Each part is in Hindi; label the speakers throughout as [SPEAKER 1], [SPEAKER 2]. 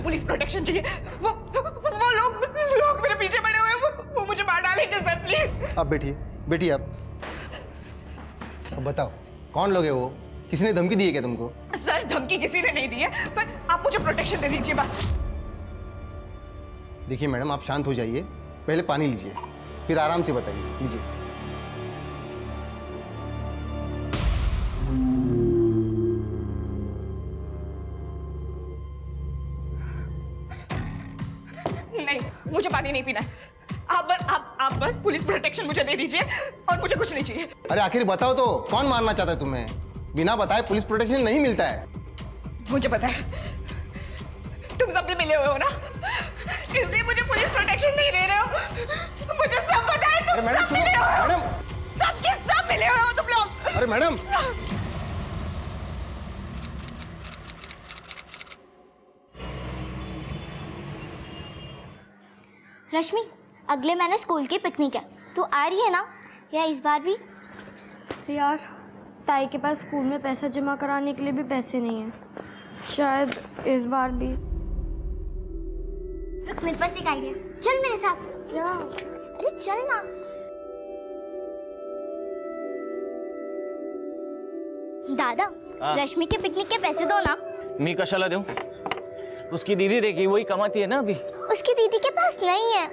[SPEAKER 1] पुलिस प्रोटेक्शन चाहिए। वो लोग मेरे पीछे पड़े हुए हैं, वो मुझे मार डालेंगे सर प्लीज।
[SPEAKER 2] आप बैठिए आप। अब बताओ कौन लोग है वो? किसी ने धमकी दी है क्या तुमको?
[SPEAKER 1] सर धमकी किसी ने नहीं दी है, पर आप मुझे प्रोटेक्शन दे दीजिए बस।
[SPEAKER 2] देखिए मैडम, आप शांत हो जाइए, पहले पानी लीजिए, फिर आराम से बताइए। लीजिए।
[SPEAKER 1] नहीं, मुझे पानी नहीं पीना है। आप बस पुलिस प्रोटेक्शन मुझे दे दीजिए और मुझे कुछ नहीं चाहिए।
[SPEAKER 2] अरे आखिर बताओ तो, कौन मारना चाहता है तुम्हें? बिना बताए पुलिस प्रोटेक्शन नहीं मिलता है।
[SPEAKER 1] मुझे पता है, तुम सब भी मिले हुए हो ना, इसलिए मुझे पुलिस प्रोटेक्शन नहीं दे रहे हो। मुझे सब पता है, तुम सब मिले हुए हो।
[SPEAKER 2] मैडम,
[SPEAKER 1] सबके सब मिले हुए हो तुम लोग।
[SPEAKER 2] अरे मैडम,
[SPEAKER 3] रश्मि, अगले महीने स्कूल की पिकनिक है, तू आ रही है ना? या इस बार भी?
[SPEAKER 4] यार, ताई के पास स्कूल में पैसा जमा कराने के लिए भी पैसे नहीं हैं। शायद इस बार भी।
[SPEAKER 3] रुक, मेरे पास एक आइडिया। चल मेरे साथ।
[SPEAKER 4] क्या?
[SPEAKER 3] अरे चल ना। दादा, रश्मि के पिकनिक के पैसे दो ना।
[SPEAKER 5] मी कशाला देऊ? उसकी दीदी देखी, वही कमाती है ना अभी।
[SPEAKER 3] उसकी दीदी के पास नहीं है,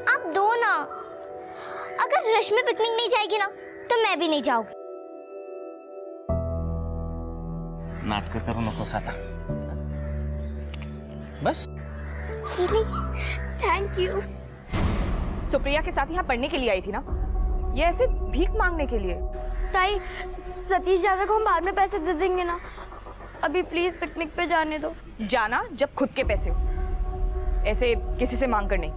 [SPEAKER 3] आप दो ना। अगर रश्मि पिकनिक नहीं जाएगी ना, तो मैं भी नहीं जाऊंगी।
[SPEAKER 5] नाटक करू नकोस आता। बस
[SPEAKER 3] थैंक यू।
[SPEAKER 1] सुप्रिया के साथ यहाँ पढ़ने के लिए आई थी ना, ये ऐसे भीख मांगने के लिए?
[SPEAKER 4] ताई, सतीश दादा को हम बाद में पैसे दे देंगे ना, अभी प्लीज पिकनिक पे जाने दो।
[SPEAKER 1] जाना जब खुद के पैसे हो, ऐसे किसी से मांग कर नहीं।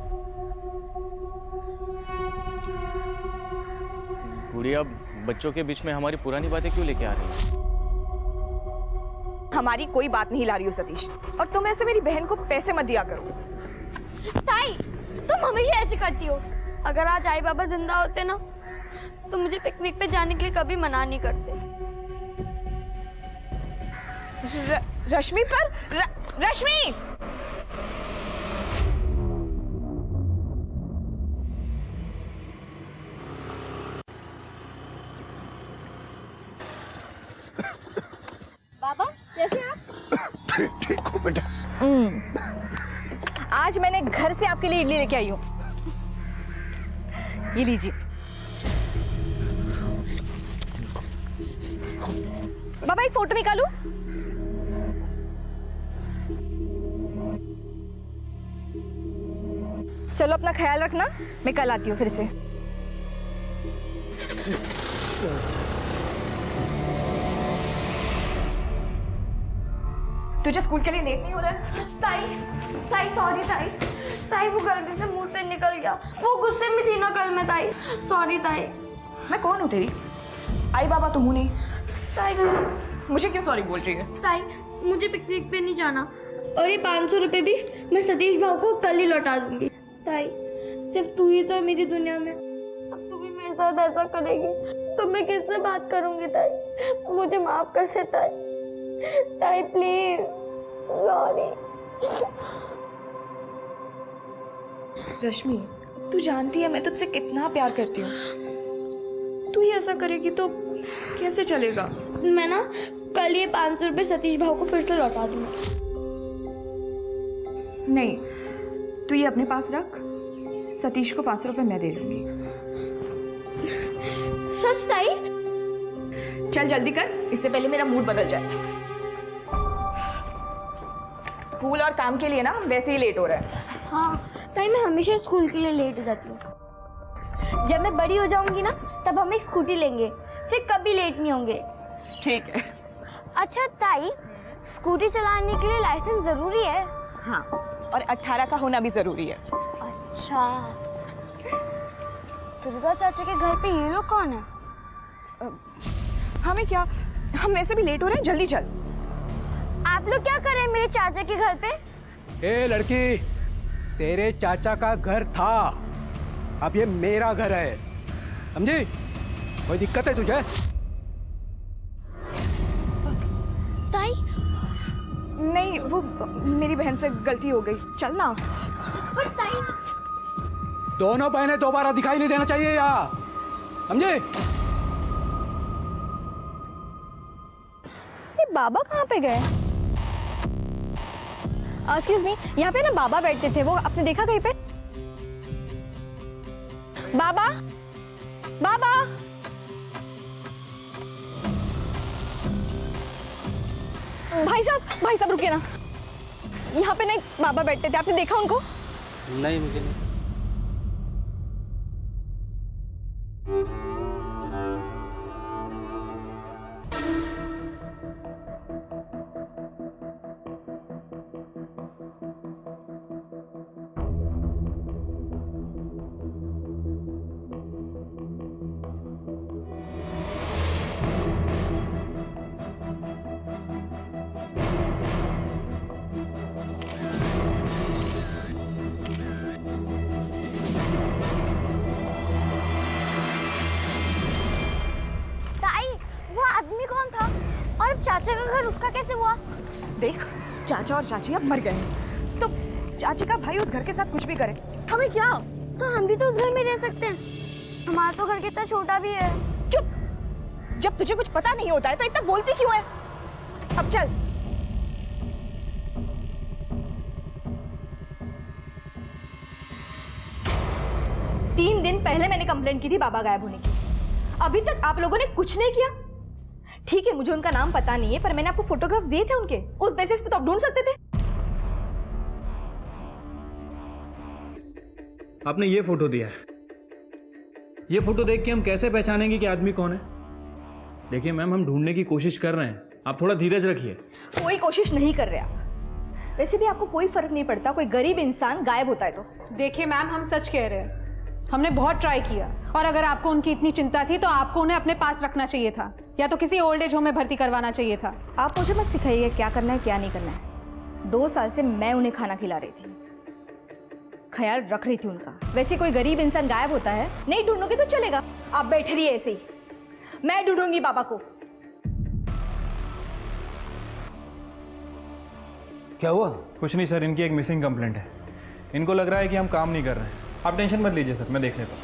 [SPEAKER 5] गुड़िया, बच्चों के बीच में हमारी पुरानी बातें क्यों लेके आ रही है?
[SPEAKER 1] हमारी कोई बात नहीं ला रही हो सतीश, और तुम ऐसे मेरी बहन को पैसे मत दिया करो।
[SPEAKER 4] ताई, तुम हमेशा ऐसे करती हो। अगर आज आई बाबा जिंदा होते ना, तो मुझे पिकनिक पे जाने के लिए कभी मना नहीं करते।
[SPEAKER 1] रश्मि पर रश्मि!
[SPEAKER 4] बाबा, कैसे आप?
[SPEAKER 2] ठीक हो बेटा?
[SPEAKER 1] आज मैंने घर से आपके लिए इडली लेके आई हूँ, ये लीजिए। बाबा, एक फोटो निकालूं? चलो, अपना ख्याल रखना, मैं कल आती हूँ फिर से। तुझे स्कूल के लिए लेट नहीं हो रहा है?
[SPEAKER 4] ताई सॉरी ताई। ताई, वो गलती से मुंह से निकल गया। वो गुस्से में थी ना कल मैं ताई। सॉरी ताई।
[SPEAKER 1] मैं कौन हूँ तेरी? आई बाबा तो हूँ नहीं।
[SPEAKER 4] ताई,
[SPEAKER 1] मुझे क्यों सॉरी बोल रही है?
[SPEAKER 4] ताई, मुझे पिकनिक पे नहीं जाना, और ये 500 रुपए भी मैं सतीश भाव को कल ही लौटा दूंगी। ताई, सिर्फ तू ही तो है मेरी दुनिया में। अब तू भी मेरे साथ ऐसा करेगी तो मैं किससे बात करूंगी? ताई, मुझे माफ कर दे ताई। ताई प्लीज, सॉरी।
[SPEAKER 1] रश्मि, तू जानती है मैं तुझसे कितना प्यार करती हूँ। तू ही ऐसा करेगी तो कैसे चलेगा?
[SPEAKER 4] मैं ना कल ये 500 रुपए सतीश भाव को फिर से लौटा दूंगी।
[SPEAKER 1] नहीं, तू ये अपने पास रख, सतीश को 500 रुपए मैं दे दूंगी।
[SPEAKER 4] सच ताई?
[SPEAKER 1] चल जल्दी कर, इससे पहले मेरा मूड बदल जाए। स्कूल और काम के लिए ना वैसे ही लेट हो रहा है।
[SPEAKER 4] हाँ ताई, मैं हमेशा स्कूल के लिए लेट हो जाती हूँ। जब मैं बड़ी हो जाऊंगी ना, तब हम एक स्कूटी लेंगे, फिर कभी लेट नहीं होंगे।
[SPEAKER 1] ठीक है।
[SPEAKER 4] अच्छा ताई, स्कूटी चलाने के लिए लाइसेंस जरूरी है?
[SPEAKER 1] हाँ, और 18 का होना भी जरूरी है।
[SPEAKER 4] अच्छा, दुर्गा चाचा के घर पे ये लोग कौन है?
[SPEAKER 1] हमें क्या, हम वैसे भी लेट हो रहे हैं, जल्दी चल।
[SPEAKER 4] आप लोग क्या कर रहे हैं मेरे चाचा के घर पे?
[SPEAKER 6] ए लड़की, तेरे चाचा का घर था, अब ये मेरा घर है, समझी? कोई दिक्कत है तुझे?
[SPEAKER 4] ताई,
[SPEAKER 1] नहीं, वो मेरी बहन से गलती हो गई। चल ना।
[SPEAKER 6] दोनों बहनें दोबारा दिखाई नहीं देना चाहिए यहाँ, समझे?
[SPEAKER 7] ये बाबा कहाँ पे गए? एक्सक्यूज मी, यहाँ पे ना बाबा बैठते थे, वो आपने देखा कहीं पे? बाबा, बाबा, भाई साहब रुकिए ना। यहाँ पे ना एक बाबा बैठते थे, आपने देखा उनको?
[SPEAKER 5] नहीं, मुझे नहीं।
[SPEAKER 3] ताई, वो आदमी कौन था? और अब चाचा का घर उसका कैसे हुआ?
[SPEAKER 1] देख, चाचा और चाची अब मर गए हैं, तो चाची का भाई उस घर के साथ कुछ भी करे,
[SPEAKER 3] हमें क्या? तो हम भी तो उस घर में रह सकते हैं। हमारा तो घर कितना छोटा भी है।
[SPEAKER 1] चुप। जब तुझे कुछ पता नहीं होता है तो इतना बोलती क्यों है? अब चल।
[SPEAKER 7] तीन दिन पहले मैंने कंप्लेंट की थी बाबा गायब होने की। अभी तक आप लोगों ने कुछ नहीं किया। ठीक है, मुझे उनका नाम पता नहीं है, पर मैंने आपको फोटोग्राफ्स दिए थे उनके, उस बेसिस पे तो आप ढूंढ सकते थे।
[SPEAKER 8] आपने ये फोटो दिया है, ये फोटो देख के हम कैसे पहचानेंगे कि आदमी कौन है? देखिए मैम, हम ढूंढने की कोशिश कर रहे हैं, आप थोड़ा धीरज रखिए।
[SPEAKER 7] कोई कोशिश नहीं कर रहे आप। वैसे भी आपको कोई फर्क नहीं पड़ता कोई गरीब इंसान गायब होता है तो।
[SPEAKER 9] देखिए मैम, हम सच कह रहे हैं, हमने बहुत ट्राई किया, और अगर आपको उनकी इतनी चिंता थी तो आपको उन्हें अपने पास रखना चाहिए था, या तो किसी ओल्ड एज होम में भर्ती करवाना चाहिए था।
[SPEAKER 7] आप मुझे मत सिखाइए क्या करना है क्या नहीं करना है। 2 साल से मैं उन्हें खाना खिला रही थी, ख्याल रख रही थी उनका। वैसे कोई गरीब इंसान गायब होता है, नहीं ढूंढोगे तो चलेगा, आप बैठे रहिए ऐसे ही, मैं ढूंढूंगी बाबा को।
[SPEAKER 2] क्या हुआ?
[SPEAKER 8] कुछ नहीं सर, इनकी एक मिसिंग कंप्लेंट है। इनको लग रहा है कि हम काम नहीं कर रहे हैं। आप टेंशन मत लीजिए सर, मैं देख लेता हूँ।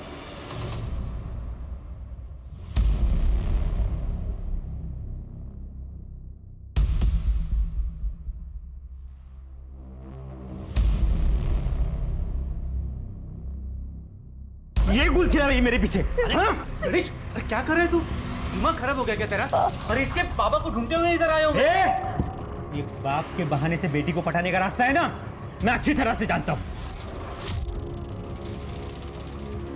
[SPEAKER 5] ये गुल खिला रही है मेरे पीछे।
[SPEAKER 8] अरे क्या कर रहे तू? दिमाग खराब हो गया क्या तेरा?
[SPEAKER 5] अरे इसके बाबा को ढूंढते हुए इधर आए हो।
[SPEAKER 10] ये बाप के बहाने से बेटी को पटाने का रास्ता है ना, मैं अच्छी तरह से जानता हूं,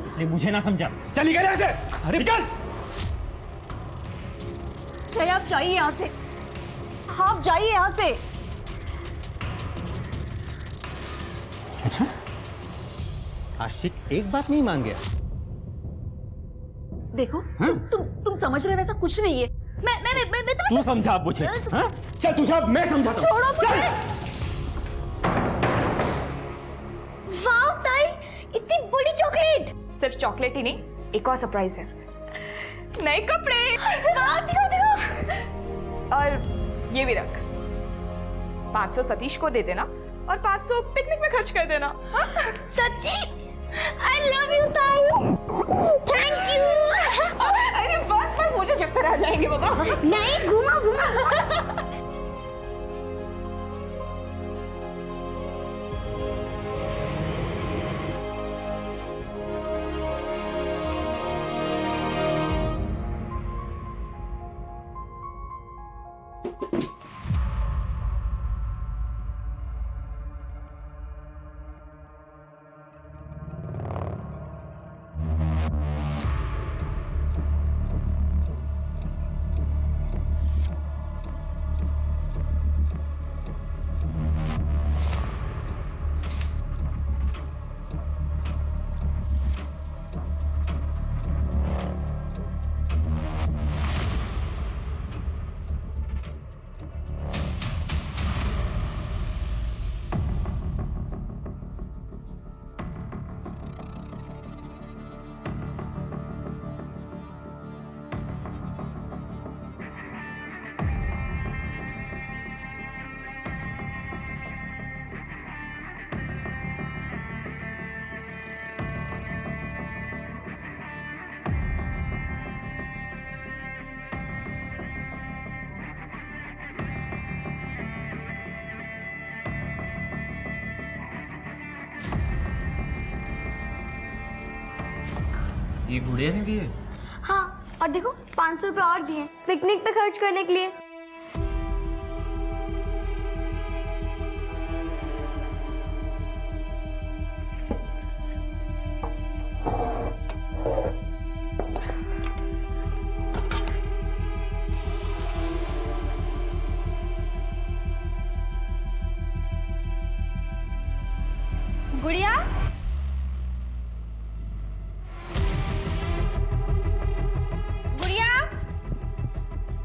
[SPEAKER 10] इसलिए मुझे ना समझा। चली गए ऐसे। अरे निकल।
[SPEAKER 1] जय, आप जाइए यहाँ से, आप जाइए यहाँ से।
[SPEAKER 10] अच्छा, आशिक एक बात नहीं मान गया।
[SPEAKER 1] देखो, तुम समझ रहे हो वैसा कुछ नहीं है। मैं
[SPEAKER 10] तू समझा अब मुझे। हाँ? चल तू सब, मैं समझाता हूं।
[SPEAKER 1] छोड़ो मुझे।
[SPEAKER 3] वाह ताई, इतनी बड़ी चॉकलेट।
[SPEAKER 1] सिर्फ चॉकलेट ही नहीं, एक और सरप्राइज है, नए कपड़े।
[SPEAKER 3] वाह, दिखो दिखो।
[SPEAKER 1] और ये भी रख, 500 सतीश को दे देना और 500 पिकनिक में खर्च कर देना। हाँ?
[SPEAKER 3] सच्ची? I love you ताई। Thank you।
[SPEAKER 1] अरे बस मुझे चक्कर आ जाएंगे बाबा।
[SPEAKER 3] नहीं, घुमा घुमा।
[SPEAKER 5] ये गुड़िया ने दिए?
[SPEAKER 4] हाँ, और देखो 500 रुपये और दिए पिकनिक पे खर्च करने के लिए।
[SPEAKER 7] गुड़िया, गुड़िया।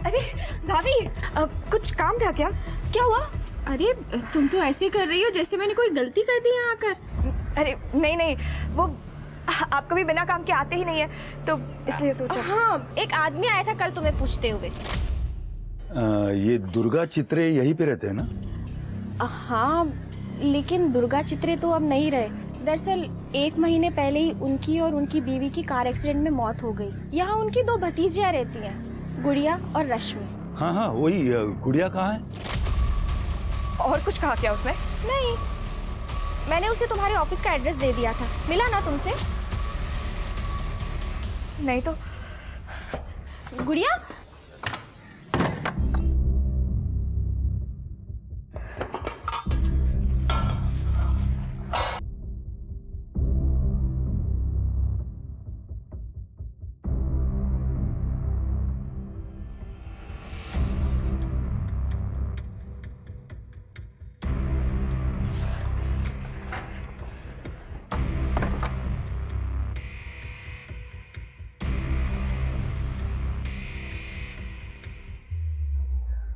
[SPEAKER 1] अरे भाभी, कुछ काम था क्या? क्या हुआ?
[SPEAKER 11] अरे तुम तो ऐसे कर रही हो जैसे मैंने कोई गलती कर दी यहाँ आकर।
[SPEAKER 1] अरे नहीं नहीं, वो आप कभी बिना काम के आते ही नहीं है, तो इसलिए सोचा।
[SPEAKER 11] हाँ, एक आदमी आया था कल तुम्हें पूछते हुए।
[SPEAKER 12] ये दुर्गा चित्रे यहीं पे रहते हैं ना?
[SPEAKER 11] हाँ, लेकिन दुर्गा चित्रे तो अब नहीं रहे। दरअसल 1 महीने पहले ही उनकी और उनकी बीवी की कार एक्सीडेंट में मौत हो गई। यहाँ उनकी 2 भतीजियाँ रहती हैं, गुड़िया और रश्मि।
[SPEAKER 12] हाँ हाँ, वही गुड़िया कहाँ है?
[SPEAKER 1] और कुछ कहा क्या उसने?
[SPEAKER 11] नहीं, मैंने उसे तुम्हारे ऑफिस का एड्रेस दे दिया था। मिला ना तुमसे?
[SPEAKER 1] नहीं तो।
[SPEAKER 11] गुड़िया,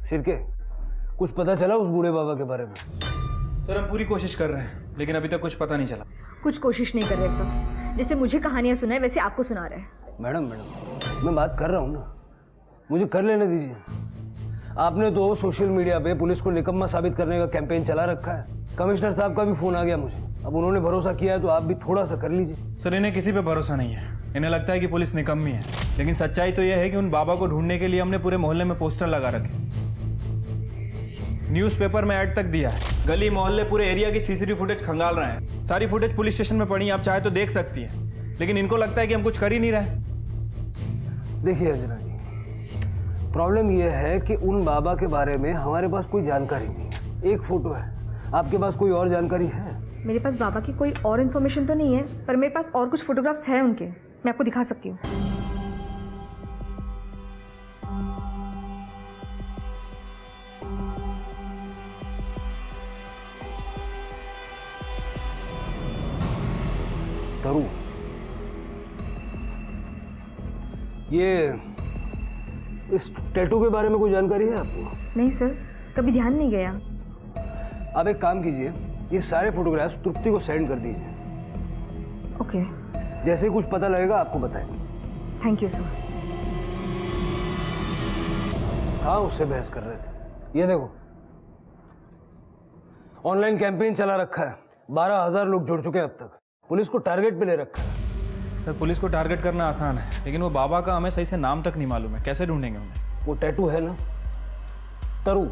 [SPEAKER 6] शिरके, कुछ पता चला उस बूढ़े बाबा के बारे में?
[SPEAKER 8] सर हम पूरी कोशिश कर रहे हैं, लेकिन अभी तक कुछ पता नहीं चला।
[SPEAKER 7] कुछ कोशिश नहीं कर रहे सर, जैसे मुझे कहानियां सुनाए वैसे आपको सुना रहे हैं।
[SPEAKER 6] मैडम, मैं बात कर रहा हूँ ना, मुझे कर लेने दीजिए। आपने तो सोशल मीडिया पे पुलिस को निकम्मा साबित करने का कैंपेन चला रखा है। कमिश्नर साहब का भी फोन आ गया मुझे। अब उन्होंने भरोसा किया है तो आप भी थोड़ा सा कर लीजिए।
[SPEAKER 8] सर इन्हें किसी पे भरोसा नहीं है, इन्हें लगता है कि पुलिस निकम्मी है, लेकिन सच्चाई तो यह है कि उन बाबा को ढूंढने के लिए हमने पूरे मोहल्ले में पोस्टर लगा रखे, न्यूज़पेपर में ऐड तक दिया है, गली मोहल्ले पूरे एरिया की सीसीटीवी फुटेज खंगाल रहे हैं। सारी फुटेज पुलिस स्टेशन में पड़ी है, आप चाहे तो देख सकती हैं, लेकिन इनको लगता है कि हम कुछ कर ही नहीं रहे।
[SPEAKER 6] देखिए अंजना जी, प्रॉब्लम यह है कि उन बाबा के बारे में हमारे पास कोई जानकारी नहीं है। एक फोटो है, आपके पास कोई और जानकारी है?
[SPEAKER 7] मेरे पास बाबा की कोई और इन्फॉर्मेशन तो नहीं है, पर मेरे पास और कुछ फोटोग्राफ्स हैं उनके, मैं आपको दिखा सकती हूँ।
[SPEAKER 6] तरू, ये इस टैटू के बारे में कोई जानकारी है आपको?
[SPEAKER 7] नहीं सर, कभी ध्यान नहीं गया।
[SPEAKER 6] आप एक काम कीजिए, ये सारे फोटोग्राफ्स तृप्ति को सेंड कर दीजिए।
[SPEAKER 7] ओके।
[SPEAKER 6] जैसे ही कुछ पता लगेगा आपको बताएंगे।
[SPEAKER 7] Thank you sir.
[SPEAKER 6] हाँ, उससे बहस कर रहे थे। ये देखो, ऑनलाइन कैंपेन चला रखा है, 12,000 लोग जुड़ चुके हैं अब तक। पुलिस को टारगेट पे ले रखा है।
[SPEAKER 8] सर पुलिस को टारगेट करना आसान है, लेकिन वो बाबा का हमें सही से नाम तक नहीं मालूम है, कैसे ढूंढेंगे उन्हें?
[SPEAKER 6] वो टैटू है ना तरु,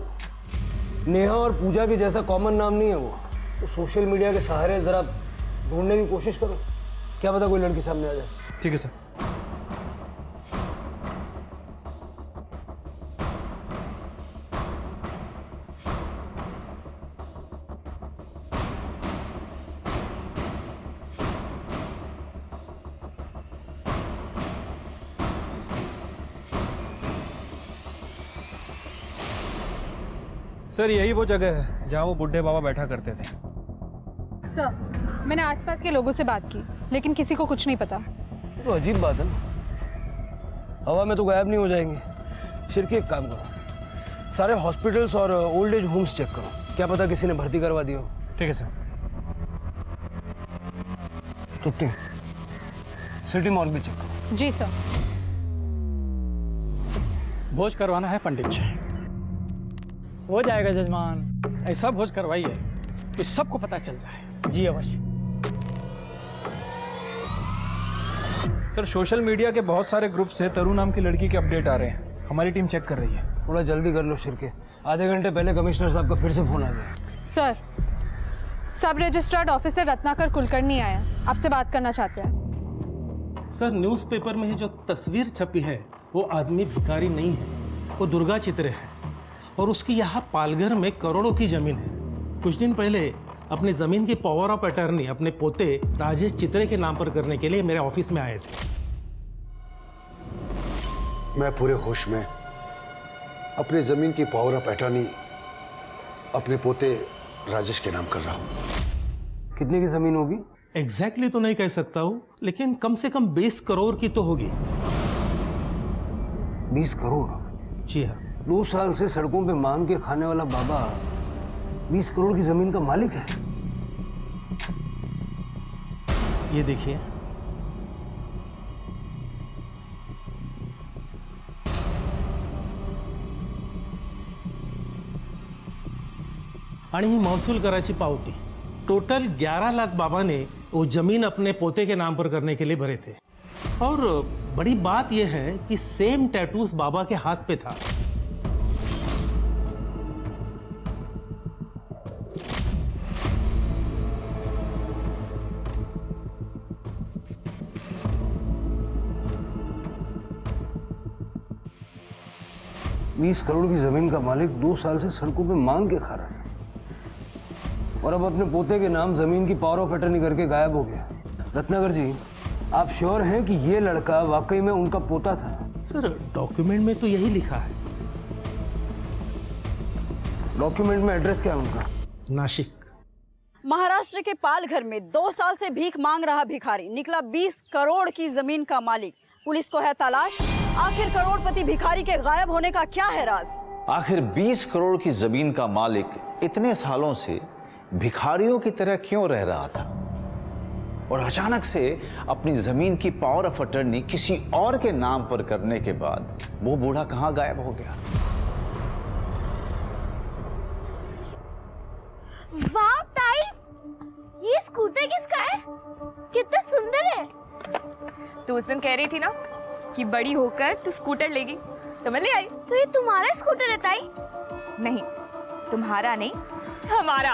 [SPEAKER 6] नेहा और पूजा के जैसा कॉमन नाम नहीं है वो। तो सोशल मीडिया के सहारे जरा ढूंढने की कोशिश करो, क्या पता कोई लड़की सामने आ जाए।
[SPEAKER 8] ठीक है सर। सर यही वो जगह है जहाँ वो बुढ़े बाबा बैठा करते थे।
[SPEAKER 9] सर मैंने आसपास के लोगों से बात की, लेकिन किसी को कुछ नहीं पता।
[SPEAKER 6] तो अजीब बात है ना, हवा में तो गायब नहीं हो जाएंगे। शिरके, एक काम करो, सारे हॉस्पिटल्स और ओल्ड एज होम्स चेक करो, क्या पता किसी ने भर्ती करवा दिया हो।
[SPEAKER 8] ठीक है सर।
[SPEAKER 6] तुप्ती, सिटी मॉल भी चेक करो।
[SPEAKER 9] जी सर।
[SPEAKER 13] भोज करवाना है पंडित जी। हो जाएगा जजमान, ऐसा भोज करवाइए कि सबको पता चल जाए। जी अवश्य।
[SPEAKER 8] सर सोशल मीडिया के बहुत सारे ग्रुप से तरु नाम की लड़की के अपडेट आ रहे हैं, हमारी टीम चेक कर रही है।
[SPEAKER 6] थोड़ा जल्दी कर लो शिरके, आधे घंटे पहले कमिश्नर साहब का फिर से फोन आ गया।
[SPEAKER 9] सर, सब रजिस्टर्ड ऑफिसर रत्नाकर कुलकर्णी आया, आपसे बात करना चाहते हैं।
[SPEAKER 14] सर न्यूज़पेपर में जो तस्वीर छपी है वो आदमी भिखारी नहीं है, वो दुर्गा चित्रे है और उसकी यहाँ पालघर में करोड़ों की जमीन है। कुछ दिन पहले अपनी जमीन की पावर ऑफ अटर्नी अपने पोते राजेश चित्रे के नाम पर करने के लिए मेरे ऑफिस में आए थे।
[SPEAKER 2] मैं पूरे होश में अपनी जमीन की पावर ऑफ अटर्नी अपने पोते राजेश के नाम कर रहा हूं।
[SPEAKER 6] कितने की जमीन होगी?
[SPEAKER 14] एग्जैक्टली तो नहीं कह सकता हूं, लेकिन कम से कम 20 करोड़ की तो होगी।
[SPEAKER 6] 20 करोड़?
[SPEAKER 14] जी हाँ।
[SPEAKER 6] 2 साल से सड़कों पे मांग के खाने वाला बाबा 20 करोड़ की जमीन का मालिक है।
[SPEAKER 14] ये देखिए, आणि ही महसूल कराची पावती। टोटल 11 लाख बाबा ने वो जमीन अपने पोते के नाम पर करने के लिए भरे थे। और बड़ी बात यह है कि सेम टैटूज बाबा के हाथ पे था।
[SPEAKER 6] बीस करोड़ की जमीन का मालिक 2 साल से सड़कों पे मांग के खा रहा था और अब अपने पोते के नाम जमीन की पावर ऑफ अटर्नी करके गायब हो गया। रत्नाकर जी, आप श्योर हैं कि ये लड़का वाकई में उनका पोता था?
[SPEAKER 14] सर, डॉक्यूमेंट में तो यही लिखा है।
[SPEAKER 6] डॉक्यूमेंट में एड्रेस क्या है उनका?
[SPEAKER 14] नासिक।
[SPEAKER 15] महाराष्ट्र के पालघर में 2 साल से भीख मांग रहा भिखारी निकला 20 करोड़ की जमीन का मालिक। पुलिस को है तलाश। आखिर करोड़पति भिखारी के गायब होने का क्या है राज?
[SPEAKER 16] आखिर 20 करोड़ की जमीन का मालिक इतने सालों से भिखारियों की तरह क्यों रह रहा था और अचानक से अपनी जमीन की पावर ऑफ अटर्नी किसी और के नाम पर करने के बाद वो बूढ़ा कहां गायब हो गया?
[SPEAKER 3] वाह ताई, ये स्कूटर किसका है? कितना सुंदर है।
[SPEAKER 1] तू उस दिन कह रही थी ना कि बड़ी होकर तू स्कूटर लेगी, तो मैं ले आई।
[SPEAKER 3] तो ये तुम्हारा स्कूटर है ताई?
[SPEAKER 1] नहीं, तुम्हारा नहीं, हमारा।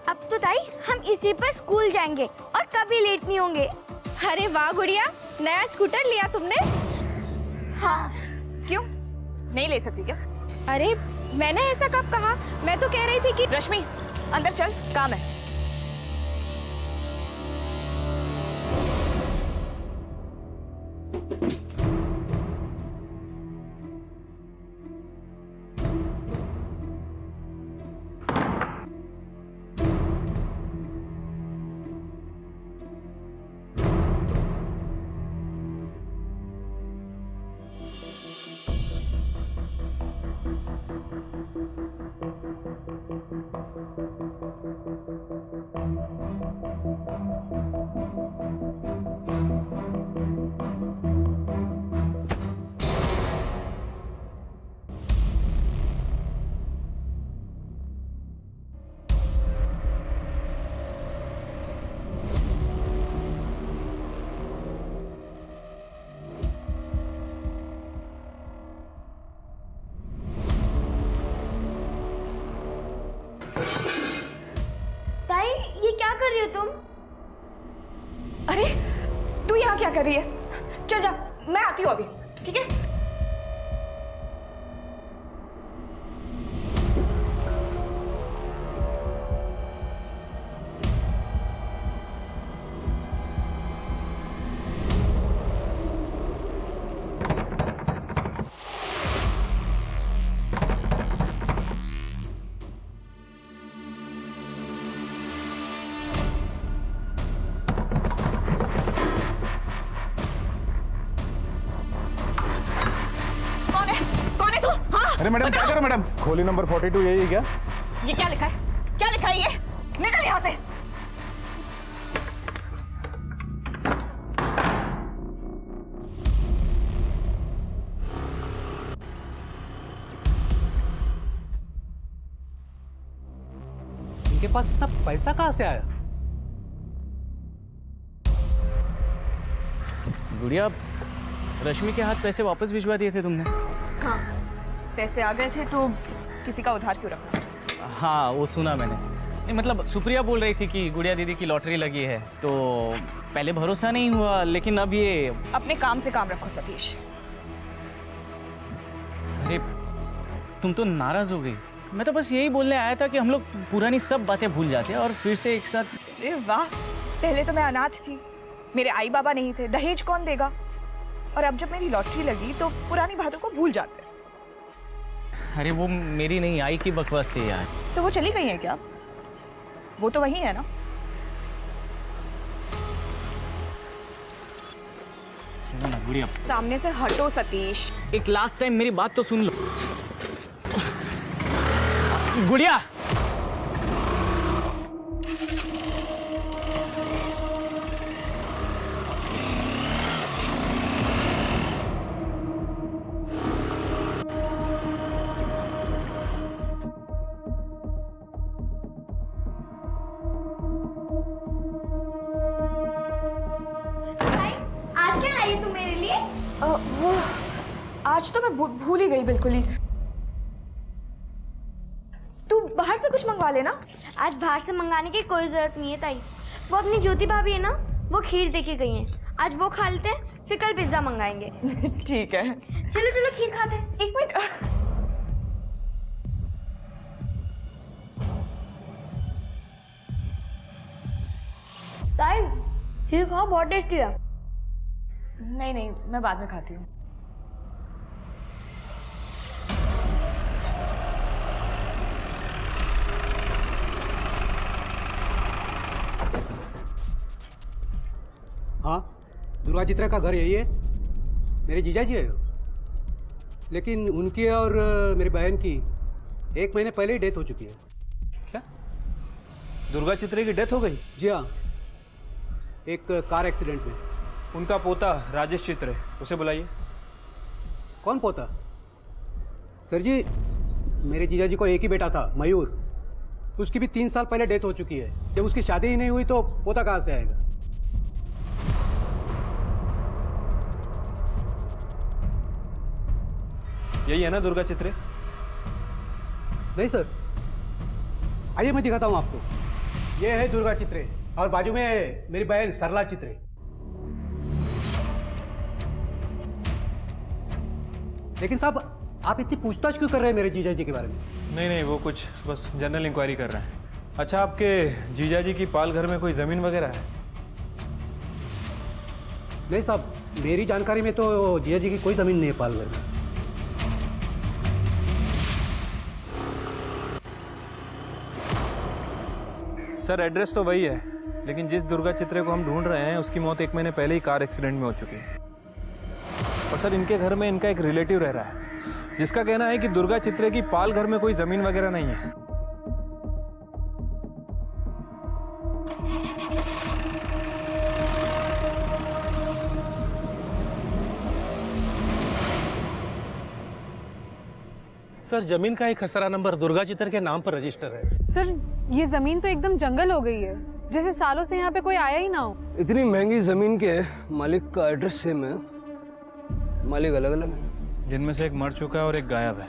[SPEAKER 3] अब तो ताई हम इसी पर स्कूल जाएंगे और कभी लेट नहीं होंगे।
[SPEAKER 11] अरे वाह गुड़िया, नया स्कूटर लिया तुमने?
[SPEAKER 1] हाँ। क्यों नहीं ले सकती क्या?
[SPEAKER 11] अरे मैंने ऐसा कब कहा? मैं तो कह रही थी कि
[SPEAKER 1] रश्मि अंदर चल, काम है।
[SPEAKER 3] क्या कर रही हो तुम?
[SPEAKER 1] अरे तू यहाँ क्या कर रही है? चल जा, मैं आती हूँ अभी, ठीक है?
[SPEAKER 17] अरे मैडम क्या करो मैडम? खोली नंबर 42 यही है क्या?
[SPEAKER 1] ये क्या लिखा है? क्या लिखा है ये? निकल यहाँ से।
[SPEAKER 10] इनके पास इतना पैसा कहाँ से आया?
[SPEAKER 5] गुड़िया, रश्मि के हाथ पैसे वापस भिजवा दिए थे तुमने?
[SPEAKER 1] हाँ, पैसे आ गए थे तो किसी का उधार क्यों रखना?
[SPEAKER 5] हाँ, वो सुना मैंने। नहीं मतलब सुप्रिया बोल रही थी कि गुड़िया दीदी की लॉटरी लगी है, तो पहले भरोसा नहीं हुआ, लेकिन अब ये।
[SPEAKER 1] अपने काम से काम रखो सतीश।
[SPEAKER 5] अरे तुम तो नाराज हो गई। मैं तो बस यही बोलने आया था कि हम लोग पुरानी सब बातें भूल जाते हैं और फिर से एक साथ।
[SPEAKER 1] अरे वाह, पहले तो मैं अनाथ थी, मेरे आई बाबा नहीं थे, दहेज कौन देगा, और अब जब मेरी लॉटरी लगी तो पुरानी बातों को भूल जाते।
[SPEAKER 5] अरे वो मेरी नहीं, आई की बकवास थी यार।
[SPEAKER 1] तो वो चली गई है क्या? वो तो वही है ना।
[SPEAKER 5] सुनो ना गुड़िया,
[SPEAKER 1] सामने से हटो सतीश।
[SPEAKER 5] एक लास्ट टाइम मेरी बात तो सुन लो। गुड़िया,
[SPEAKER 4] आज क्या लाई तू मेरे लिए?
[SPEAKER 1] वो आज तो मैं भूल ही गई बिल्कुल ही। तू बाहर से कुछ मंगवा लेना।
[SPEAKER 4] आज बाहर से मंगाने की कोई जरूरत नहीं है ताई। वो अपनी ज्योति भाभी है ना, वो खीर देके गई हैं। आज वो खा लेते हैं, फिर कल पिज्जा मंगाएंगे।
[SPEAKER 1] ठीक है,
[SPEAKER 4] चलो चलो खीर खाते हैं।
[SPEAKER 1] 1 मिनट।
[SPEAKER 4] ताई खीर खाओ, बहुत टेस्टी है।
[SPEAKER 1] नहीं नहीं, मैं बाद में खाती हूँ।
[SPEAKER 6] हाँ, दुर्गा चित्रा का घर यही है। मेरे जीजा जी है, लेकिन उनकी और मेरी बहन की 1 महीने पहले ही डेथ हो चुकी है।
[SPEAKER 8] क्या दुर्गा चित्रे की डेथ हो गई?
[SPEAKER 6] जी हाँ, एक कार एक्सीडेंट में।
[SPEAKER 8] उनका पोता राजेश चित्रे, उसे बुलाइए।
[SPEAKER 6] कौन पोता? सर जी, मेरे जीजा जी को एक ही बेटा था, मयूर। उसकी भी 3 साल पहले डेथ हो चुकी है। जब उसकी शादी ही नहीं हुई तो पोता कहाँ से आएगा?
[SPEAKER 8] यही है ना दुर्गा चित्रे?
[SPEAKER 6] नहीं सर, आइए मैं दिखाता हूँ आपको। ये है दुर्गा चित्रे और बाजू में मेरी बहन सरला चित्रे। लेकिन साहब, आप इतनी पूछताछ क्यों कर रहे हैं मेरे जीजा जी के बारे में?
[SPEAKER 8] नहीं नहीं, वो कुछ बस जनरल इंक्वायरी कर रहे हैं। अच्छा, आपके जीजा जी की पाल घर में कोई ज़मीन वगैरह है?
[SPEAKER 6] नहीं साहब, मेरी जानकारी में तो जीजा जी की कोई ज़मीन नहीं है पाल घर में।
[SPEAKER 8] सर, एड्रेस तो वही है, लेकिन जिस दुर्गा चित्रे को हम ढूंढ रहे हैं उसकी मौत 1 महीने पहले ही कार एक्सीडेंट में हो चुकी है। और सर, इनके घर में इनका एक रिलेटिव रह रहा है जिसका कहना है कि दुर्गा चित्रे की पाल घर में कोई ज़मीन वगैरह नहीं है।
[SPEAKER 14] सर, जमीन का एक खसरा नंबर दुर्गा चित्र के नाम पर रजिस्टर है।
[SPEAKER 9] सर, ये जमीन तो एकदम जंगल हो गई है, जैसे सालों से यहाँ पे कोई आया ही ना हो।
[SPEAKER 6] इतनी महंगी जमीन के मालिक का एड्रेस सेम है, मालिक अलग अलग है।
[SPEAKER 8] जिनमें से एक मर चुका है और एक गायब है।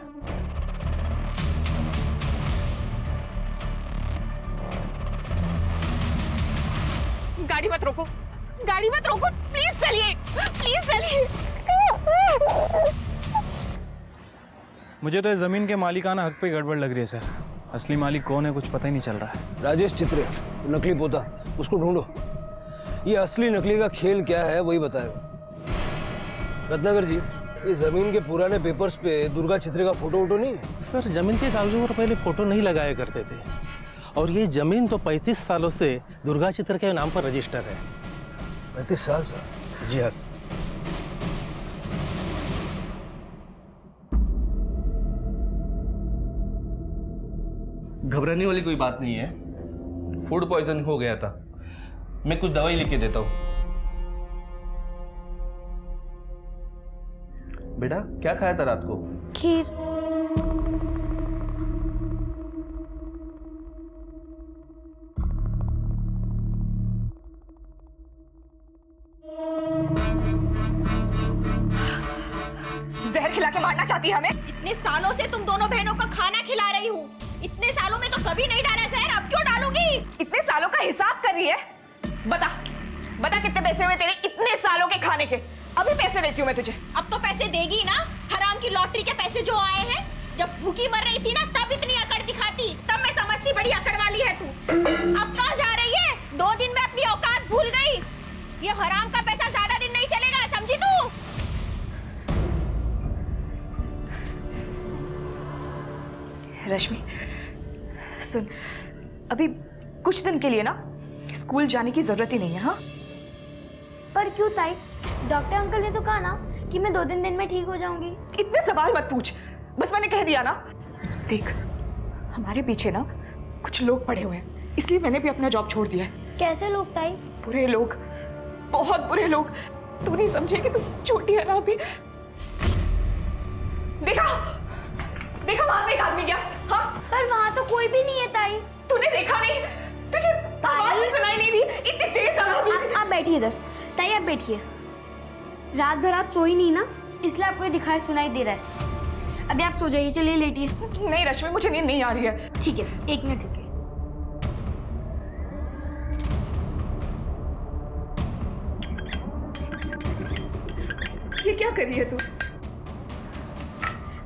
[SPEAKER 1] गाड़ी मत रोको, गाड़ी मत रोको, प्लीज चलिए, प्लीज चलिए।
[SPEAKER 8] मुझे तो इस जमीन के मालिकाना हक पे गड़बड़ लग रही है सर। असली मालिक कौन है कुछ पता ही नहीं चल रहा है।
[SPEAKER 6] राजेश चित्रे, नकली पोता, उसको ढूंढो। ये असली नकली का खेल क्या है वही बताएगा। रत्नाकर जी, ये जमीन के पुराने पेपर्स पे दुर्गा चित्रे का फोटो वोटो नहीं है?
[SPEAKER 14] सर, जमीन के कागजों पर पहले फोटो नहीं लगाया करते थे, और ये जमीन तो 35 सालों से दुर्गा चित्र के नाम पर रजिस्टर है।
[SPEAKER 6] 35 साल सर?
[SPEAKER 14] जी हाँ।
[SPEAKER 18] घबराने वाली कोई बात नहीं है, फूड पॉइजन हो गया था। मैं कुछ दवाई लिख के देता हूँ। बेटा, क्या खाया था रात को?
[SPEAKER 4] खीर।
[SPEAKER 1] जहर खिला के मारना चाहती है हमें?
[SPEAKER 11] इतने सालों से तुम दोनों बहनों का खाना खिला रही हूँ,
[SPEAKER 3] इतने सालों में तो कभी नहीं डाला जहर, अब क्यों डालूंगी?
[SPEAKER 1] इतने सालों का हिसाब कर रही है? बता बता कितने पैसे हुए तेरे इतने सालों के खाने के? अभी पैसे देती हूँ मैं तुझे।
[SPEAKER 3] अब तो पैसे देगी ना, हराम की लॉटरी के पैसे जो आए हैं। जब भूखी मर रही थी ना तब इतनी अकड़ दिखाती, तब मैं समझती बड़ी अकड़ वाली है तू। अब कहाँ जा रही है? 2 दिन में अपनी औकात भूल गई। ये हराम का पैसा ज्यादा दिन नहीं चलेगा, समझी तू?
[SPEAKER 1] रश्मि सुन, अभी कुछ दिन के लिए ना स्कूल जाने की जरूरत ही नहीं है। हाँ
[SPEAKER 4] पर क्यों ताई? डॉक्टर अंकल ने तो कहा ना कि मैं 2 दिन में ठीक हो जाऊंगी।
[SPEAKER 1] इतने सवाल मत पूछ, बस मैंने कह दिया ना। देख हमारे पीछे ना कुछ लोग पड़े हुए हैं, इसलिए मैंने भी अपना जॉब छोड़ दिया है।
[SPEAKER 4] कैसे लोग ताई?
[SPEAKER 1] बुरे लोग, बहुत बुरे लोग। तू नहीं समझेगी, तू छोटी है ना अभी। देखा देखा वहां से एक आदमी गया। हाँ
[SPEAKER 4] पर वहां तो कोई भी नहीं है ताई।
[SPEAKER 1] तूने देखा नहीं? तुझे आवाज भी सुनाई नहीं दी? इतनी तेज आवाज।
[SPEAKER 4] आप बैठिए इधर ताई, आप बैठिए। रात भर आप सोई नहीं ना, इसलिए आपको ये दिखाई सुनाई दे रहा है। अभी आप सो जाइए, चलिए लेटिए।
[SPEAKER 1] नहीं रश्मि, मुझे नींद नहीं आ रही है।
[SPEAKER 4] ठीक है, 1 मिनट रुकिए।
[SPEAKER 1] ये क्या कर रही है तू?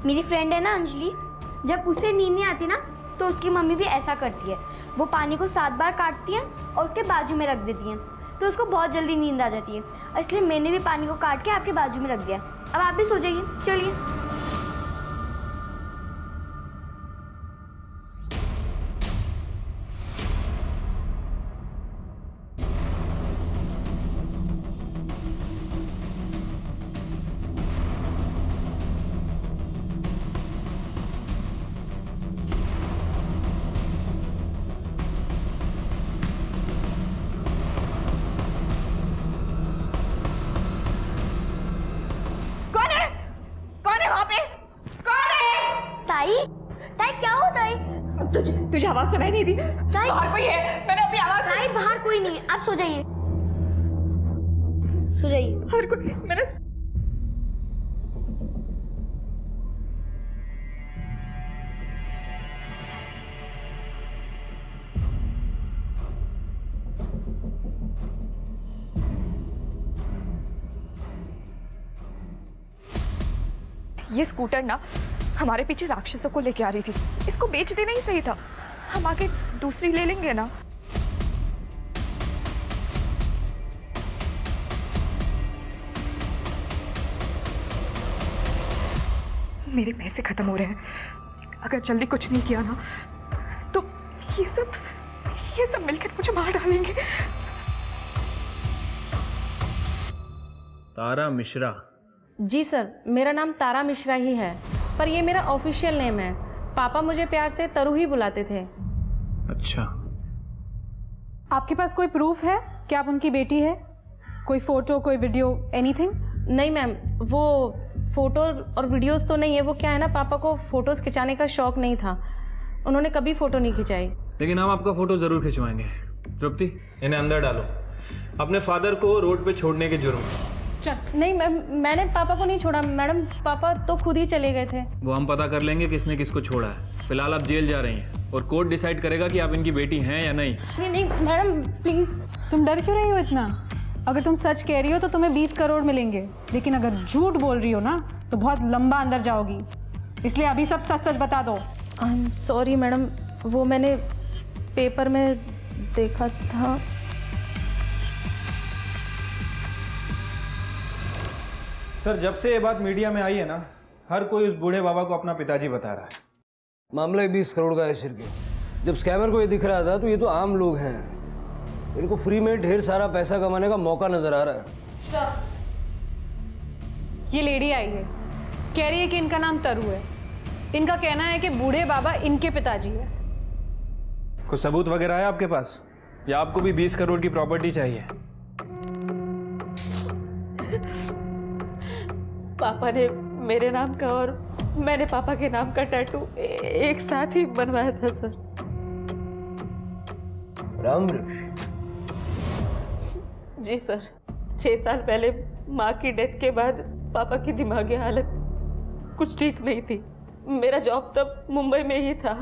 [SPEAKER 4] मेरी फ्रेंड है ना अंजलि, जब उसे नींद नहीं आती ना तो उसकी मम्मी भी ऐसा करती है। वो पानी को 7 बार काटती है और उसके बाजू में रख देती है, तो उसको बहुत जल्दी नींद आ जाती है। इसलिए मैंने भी पानी को काट के आपके बाजू में रख दिया। अब आप भी सो जाइए, चलिए।
[SPEAKER 1] तुझे आवाज सुनाई नहीं दी? बाहर कोई है? मैंने अभी आवाज
[SPEAKER 4] सुनी। बाहर कोई नहीं है, आप सो जाइए, सो जाइए।
[SPEAKER 1] बाहर कोई? मैंने ये स्कूटर ना हमारे पीछे राक्षसों को लेके आ रही थी। इसको बेच देना ही सही था, हम आगे दूसरी ले लेंगे ना। मेरे पैसे खत्म हो रहे हैं, अगर जल्दी कुछ नहीं किया ना तो ये सब मिलकर मुझे मार डालेंगे।
[SPEAKER 8] तारा मिश्रा?
[SPEAKER 11] जी सर, मेरा नाम तारा मिश्रा ही है, पर ये मेरा ऑफिशियल नेम है। पापा मुझे प्यार से तरू ही बुलाते थे।
[SPEAKER 8] अच्छा।
[SPEAKER 9] आपके पास कोई प्रूफ है कि आप उनकी बेटी है? कोई फोटो, कोई वीडियो, एनीथिंग?
[SPEAKER 11] नहीं मैम, वो फोटो और वीडियोस तो नहीं है। वो क्या है ना, पापा को फोटोज खिंचाने का शौक नहीं था, उन्होंने कभी फोटो नहीं खिंचाई।
[SPEAKER 8] लेकिन हम आपका फोटो जरूर खिंचवाएंगे। तृप्ति, इन्हें अंदर डालो, अपने फादर को रोड पे छोड़ने के जुर्म।
[SPEAKER 11] नहीं मैम, मैंने पापा को नहीं छोड़ा मैडम, पापा तो खुद ही चले गए थे।
[SPEAKER 8] वो हम पता कर लेंगे किसने किसको छोड़ा है। फिलहाल आप जेल जा रही हैं और कोर्ट डिसाइड करेगा कि आप इनकी बेटी हैं या नहीं।
[SPEAKER 11] नहीं मैडम प्लीज।
[SPEAKER 9] तुम डर क्यों रही हो इतना? अगर तुम सच कह रही हो तो तुम्हें 20 करोड़ मिलेंगे, लेकिन अगर झूठ बोल रही हो ना तो बहुत लंबा अंदर जाओगी, इसलिए अभी सब सच सच बता दो।
[SPEAKER 11] आई एम सॉरी मैडम, वो मैंने पेपर में देखा था।
[SPEAKER 8] सर, जब से ये बात मीडिया में आई है ना, हर कोई उस बूढ़े बाबा को अपना पिताजी बता रहा है।
[SPEAKER 6] मामला 20 करोड़ का है सिर्फ। जब स्कैमर को ये दिख रहा था तो ये तो आम लोग हैं, इनको फ्री में ढेर सारा पैसा कमाने का मौका नजर आ रहा है।
[SPEAKER 9] सर, ये लेडी आई है, कह रही है कि इनका नाम तरू है। इनका कहना है कि बूढ़े बाबा इनके पिताजी है।
[SPEAKER 8] कुछ सबूत वगैरह है आपके पास, या आपको भी 20 करोड़ की प्रॉपर्टी चाहिए?
[SPEAKER 19] पापा ने मेरे नाम का और मैंने पापा के नाम का टैटू एक साथ ही बनवाया था सर।
[SPEAKER 6] राम वृक्ष?
[SPEAKER 19] जी सर, 6 साल पहले माँ की डेथ के बाद पापा की दिमागी हालत कुछ ठीक नहीं थी। मेरा जॉब तब मुंबई में ही था,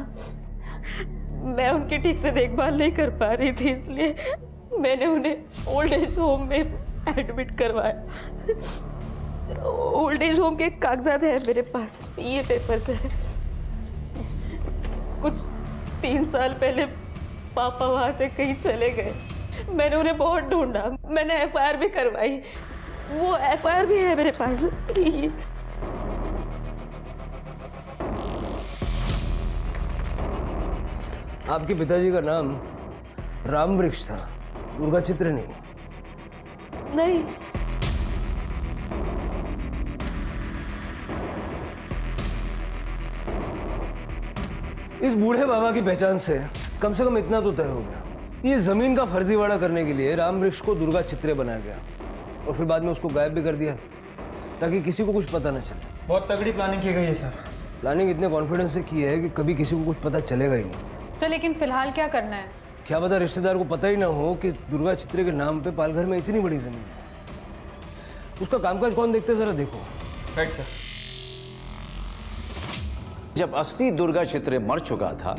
[SPEAKER 19] मैं उनकी ठीक से देखभाल नहीं कर पा रही थी, इसलिए मैंने उन्हें ओल्ड एज होम में एडमिट करवाया। ओल्ड एज होम के कागजात है मेरे पास, ये पेपर्स है। कुछ 3 साल पहले पापा वहाँ से कहीं चले गए, मैंने उन्हें बहुत ढूंढा, मैंने एफआईआर भी करवाई, वो एफआईआर भी है मेरे पास।
[SPEAKER 6] आपके पिताजी का नाम राम वृक्ष था, दुर्गा चित्र नहीं।
[SPEAKER 19] नहीं,
[SPEAKER 6] इस बूढ़े बाबा की पहचान से कम इतना तो तय हो गया, ये जमीन का फर्जीवाड़ा करने के लिए राम वृक्ष को दुर्गा चित्रे बनाया गया और फिर बाद में उसको गायब भी कर दिया ताकि किसी को कुछ पता न चले।
[SPEAKER 8] बहुत तगड़ी प्लानिंग की गई है सर।
[SPEAKER 6] प्लानिंग इतने कॉन्फिडेंस से की है कि कभी किसी को कुछ पता चलेगा ही नहीं।
[SPEAKER 9] सर लेकिन फिलहाल क्या करना है?
[SPEAKER 6] क्या पता रिश्तेदार को पता ही ना हो कि दुर्गा चित्रे के नाम पे पालघर में इतनी बड़ी जमीन है। उसका कामकाज कौन देखते है, जरा देखो।
[SPEAKER 8] Right sir.
[SPEAKER 16] जब असली दुर्गा चित्रे मर चुका था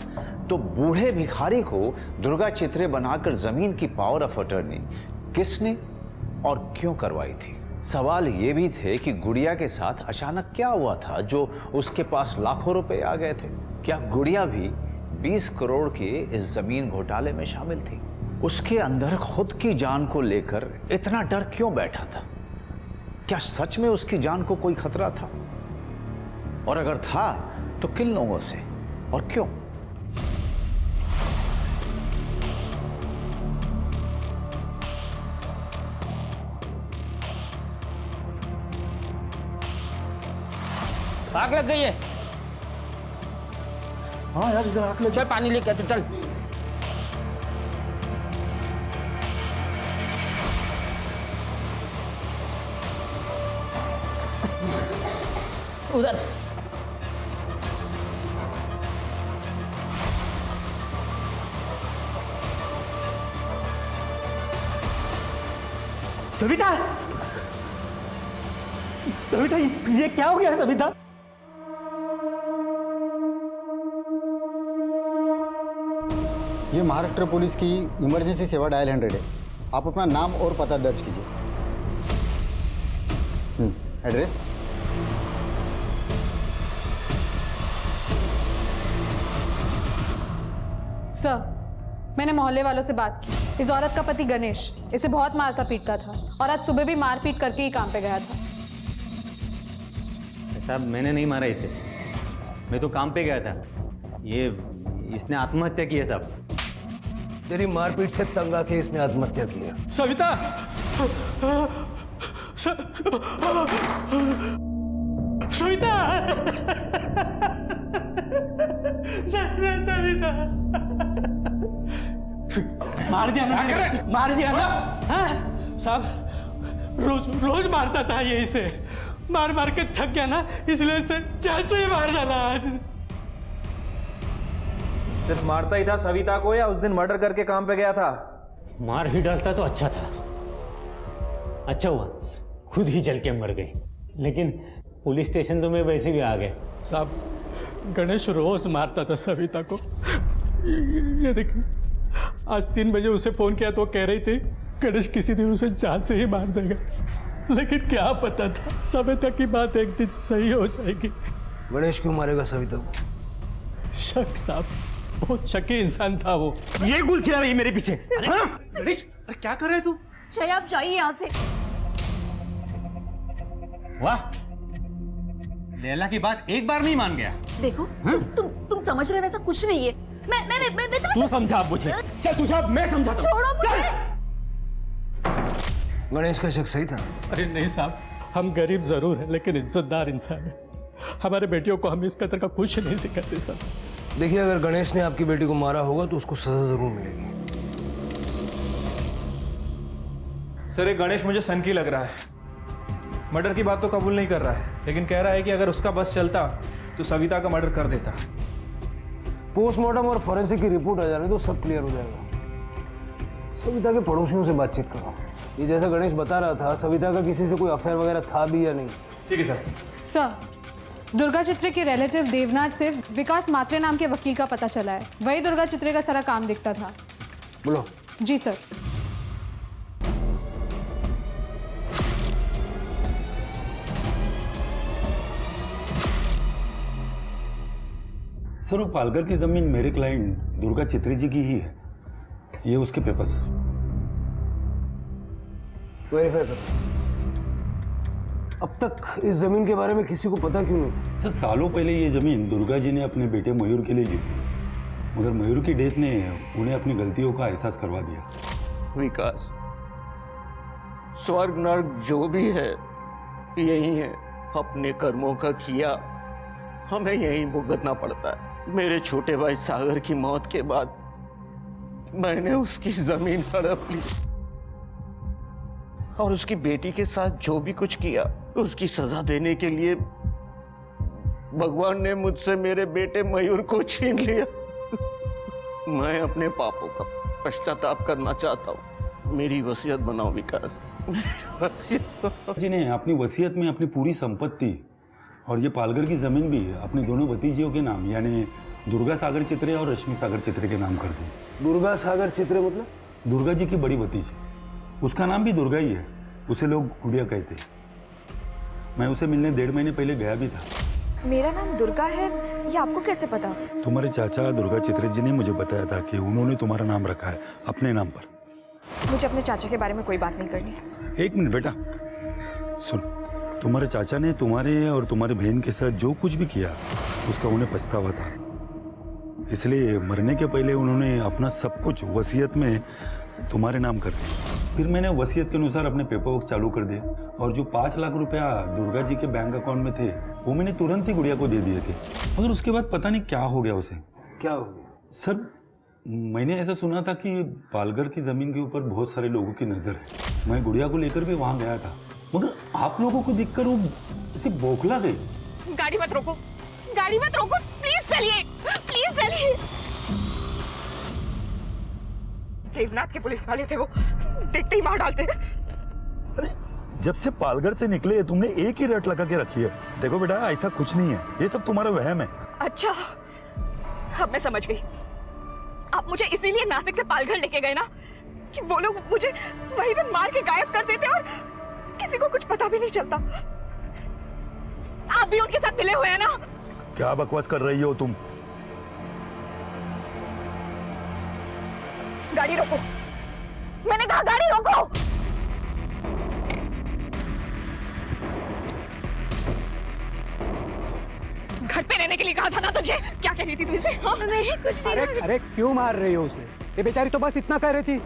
[SPEAKER 16] तो बूढ़े भिखारी को दुर्गा चित्रे बनाकर जमीन की पावर ऑफ अटर्नी किसने और क्यों करवाई थी? सवाल ये भी थे कि गुड़िया के साथ अचानक क्या हुआ था जो उसके पास लाखों रुपए आ गए थे? क्या गुड़िया भी 20 करोड़ के इस जमीन घोटाले में शामिल थी? उसके अंदर खुद की जान को लेकर इतना डर क्यों बैठा था? क्या सच में उसकी जान को कोई खतरा था? और अगर था तो किन लोगों से और क्यों?
[SPEAKER 5] आग लग गई है।
[SPEAKER 2] हाँ यार, इधर आग लग।
[SPEAKER 5] चल पानी लेके आते, चल। उधर
[SPEAKER 10] सविता, सविता, ये क्या हो गया है सविता?
[SPEAKER 17] ये महाराष्ट्र पुलिस की इमरजेंसी सेवा डायल 100 है। आप अपना नाम और पता दर्ज कीजिए। एड्रेस?
[SPEAKER 9] सर मैंने मोहल्ले वालों से बात की। इस औरत का पति गणेश इसे बहुत मारता पीटता था और आज सुबह भी मारपीट करके ही काम पे गया था।
[SPEAKER 10] साहब मैंने नहीं मारा इसे, मैं तो काम पे गया था। ये इसने आत्महत्या की है साहब।
[SPEAKER 6] तेरी मारपीट से तंग आके इसने आत्महत्या की है।
[SPEAKER 14] सविता, सविता, सविता,
[SPEAKER 10] मार दिया ना, मार दिया ना।
[SPEAKER 14] हाँ? साहब रोज मारता था ये इसे, मार मार के थक गया ना, इसलिए इसे जान से ही मार डाला आज।
[SPEAKER 8] सिर्फ मारता ही था सविता को या उस दिन मर्डर करके काम पे गया था?
[SPEAKER 10] मार ही डालता तो अच्छा था, अच्छा हुआ खुद ही जल के मर गई। लेकिन पुलिस स्टेशन तो मैं वैसे भी आ गए।
[SPEAKER 14] साहब गणेश रोज मारता था सविता को। ये देखिए, आज 3 बजे उसे फोन किया तो कह रही थी गणेश किसी दिन उसे जान से ही मार देगा, लेकिन क्या पता था सविता की बात एक दिन सही हो जाएगी।
[SPEAKER 6] गणेश क्यों मारेगा सविता को?
[SPEAKER 14] शक साहब, बहुत शकी इंसान था वो।
[SPEAKER 10] ये गुल खिला रही है मेरे पीछे।
[SPEAKER 14] गणेश, अरे क्या कर रहे तू?
[SPEAKER 15] जय आप जाइए यहाँ से।
[SPEAKER 10] वाह, लैला की बात एक बार नहीं मान गया।
[SPEAKER 15] देखो तुम समझ रहे हो वैसा कुछ नहीं है। मैं
[SPEAKER 10] तू समझा मुझे। चल तू साहब, मैं समझाता हूं।
[SPEAKER 15] छोड़ो मुझे।
[SPEAKER 6] गणेश का शक सही था।
[SPEAKER 14] अरे नहीं साहब, हम गरीब जरूर हैं लेकिन इज्जतदार इंसान हैं। हमारे बेटियों को हम इस कदर का कुछ नहीं सिखाते सर।
[SPEAKER 6] देखिए, अगर गणेश ने आपकी बेटी को मारा होगा तो उसको सजा जरूर मिलेगी।
[SPEAKER 8] सर ये गणेश मुझे सनकी लग रहा है। मर्डर की बात तो कबूल नहीं कर रहा है, लेकिन कह रहा है कि अगर उसका बस चलता तो सविता का मर्डर कर देता।
[SPEAKER 6] पोस्टमार्टम और फॉरेंसिक की रिपोर्ट आ जाने तो सब क्लियर हो जाएगा। सविता के पड़ोसियों से बातचीत करो। ये जैसा गणेश बता रहा था, सविता का किसी से कोई अफेयर वगैरह था भी या नहीं।
[SPEAKER 8] ठीक है सर।
[SPEAKER 9] सर दुर्गा चित्रे के रिलेटिव देवनाथ से विकास मात्रे नाम के वकील का पता चला है। वही दुर्गा चित्रे का सारा काम दिखता था।
[SPEAKER 6] बोलो।
[SPEAKER 9] जी सर।
[SPEAKER 12] सर, वो पालघर की जमीन मेरे क्लाइंट दुर्गा चित्री जी की ही है। ये उसके पेपर्स।
[SPEAKER 6] वेरीफाई करो। अब तक इस जमीन के बारे में किसी को पता क्यों नहीं था?
[SPEAKER 12] सर, सालों पहले ये जमीन दुर्गा जी ने अपने बेटे मयूर के लिए ली थी, मगर मयूर की डेथ ने उन्हें अपनी गलतियों का एहसास करवा दिया।
[SPEAKER 20] विकास, स्वर्ग नर्क जो भी है यही है। अपने कर्मों का किया हमें यहीं भुगतना पड़ता है। मेरे छोटे भाई सागर की मौत के बाद मैंने उसकी जमीन हड़प ली और उसकी बेटी के साथ जो भी कुछ किया उसकी सजा देने के लिए भगवान ने मुझसे मेरे बेटे मयूर को छीन लिया। मैं अपने पापों का पश्चाताप करना चाहता हूँ। मेरी वसीयत बनाओ विकास।
[SPEAKER 12] जी ने अपनी वसीयत में अपनी पूरी संपत्ति और ये पालघर की जमीन भी अपने दोनों भतीजियों के नाम यानी दुर्गा सागर चित्रे और रश्मि सागर चित्रे के नाम कर दी।
[SPEAKER 6] दुर्गा सागर चित्रे मतलब?
[SPEAKER 12] दुर्गा जी की बड़ी भतीजी। उसका नाम भी दुर्गा ही है। उसे लोग गुड़िया कहते हैं। मैं उसे मिलने 1.5 महीने पहले गया भी था।
[SPEAKER 11] मेरा नाम दुर्गा है, ये आपको कैसे पता?
[SPEAKER 12] तुम्हारे चाचा दुर्गा चित्रे जी ने मुझे बताया था कि उन्होंने तुम्हारा नाम रखा है अपने नाम पर।
[SPEAKER 11] मुझे अपने चाचा के बारे में कोई बात नहीं करनी।
[SPEAKER 12] 1 मिनट बेटा, सुन। तुम्हारे चाचा ने तुम्हारे और तुम्हारी बहन के साथ जो कुछ भी किया उसका उन्हें पछतावा था, इसलिए मरने के पहले उन्होंने अपना सब कुछ वसीयत में तुम्हारे नाम कर दिया। फिर मैंने वसीयत के अनुसार अपने पेपर वर्क चालू कर दिए और जो 5 लाख रुपया दुर्गा जी के बैंक अकाउंट में थे वो मैंने तुरंत ही गुड़िया को दे दिए थे। मगर उसके बाद पता नहीं क्या हो गया उसे।
[SPEAKER 6] क्या हो गया?
[SPEAKER 12] सर, मैंने ऐसा सुना था कि पालघर की जमीन के ऊपर बहुत सारे लोगों की नजर है। मैं गुड़िया को लेकर भी वहां गया था, मगर आप लोगों को देखकर वो ऐसे बौखला गई।
[SPEAKER 1] गाड़ी मत रोको, गाड़ी मत रोको, प्लीज चलिए, प्लीज चलिए। देवनाथ के पुलिस वाले थे, वो देखते ही मार डालते।
[SPEAKER 12] अरे जब से पालघर से निकले तुमने एक ही रट लगा के रखी है। देखो बेटा, ऐसा कुछ नहीं है, ये सब तुम्हारा वहम है।
[SPEAKER 1] अच्छा, अब मैं समझ गई। आप मुझे इसीलिए नासिक से पालघर लेके गए ना, कि वो लोग मुझे वहीं पे मार के गायब कर देते और किसी को कुछ पता भी नहीं चलता। आप भी उनके साथ मिले हुए हैं ना?
[SPEAKER 12] क्या बकवास कर रही हो तुम?
[SPEAKER 1] गाड़ी रोको, मैंने कहा गाड़ी रोको। घर पे रहने के लिए कहा था ना तुझे। क्या कह रही थी तू इसे?
[SPEAKER 7] मेरे कुछ नहीं।
[SPEAKER 13] अरे क्यों मार रही हो उसे? ये बेचारी तो बस इतना कह रही थी